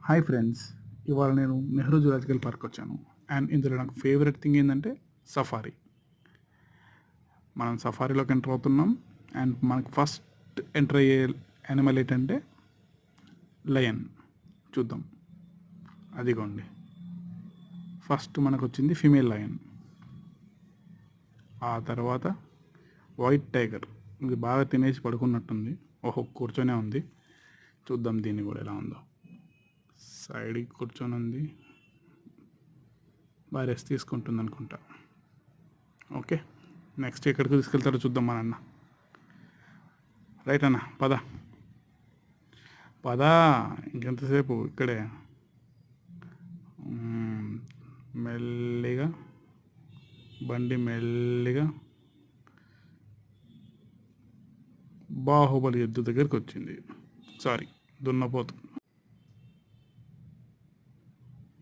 Hi friends, ఇవాళ నేను Nehru zoological park వచ్చాను. అండ్ ఇందులో నాకు ఫేవరెట్ థింగ్ ఏంటంటే సఫారీ. మనం సఫారీలోకి ఎంటర్ అవుతున్నాం. అండ్ మనకు ఫస్ట్ ఎంటర్ అయ్యే యానిమల్ ఏంటంటే లయన్. చూద్దాం. అదిగోండి, ఫస్ట్ మనకు వచ్చింది ఫీమేల్ లయన్. ఆ తర్వాత వైట్ టైగర్. ఇది బాగా తినేసి పడుకున్నట్టుంది. ఓహో, కూర్చొనే ఉంది. చూద్దాం దీన్ని కూడా ఎలా ఉందో. సైడ్కి కూర్చొని ఉంది, బాగా రెస్ట్ తీసుకుంటుంది అనుకుంటా. ఓకే, నెక్స్ట్ ఎక్కడికి తీసుకెళ్తారో చూద్దాం మా నాన్న. రైట్ అన్న, పద పద, ఇంకెంతసేపు ఇక్కడే. మెల్లిగా బండి మెల్లిగా బాహుబలి ఎద్దు దగ్గరికి వచ్చింది. సారీ, దున్నపోతు.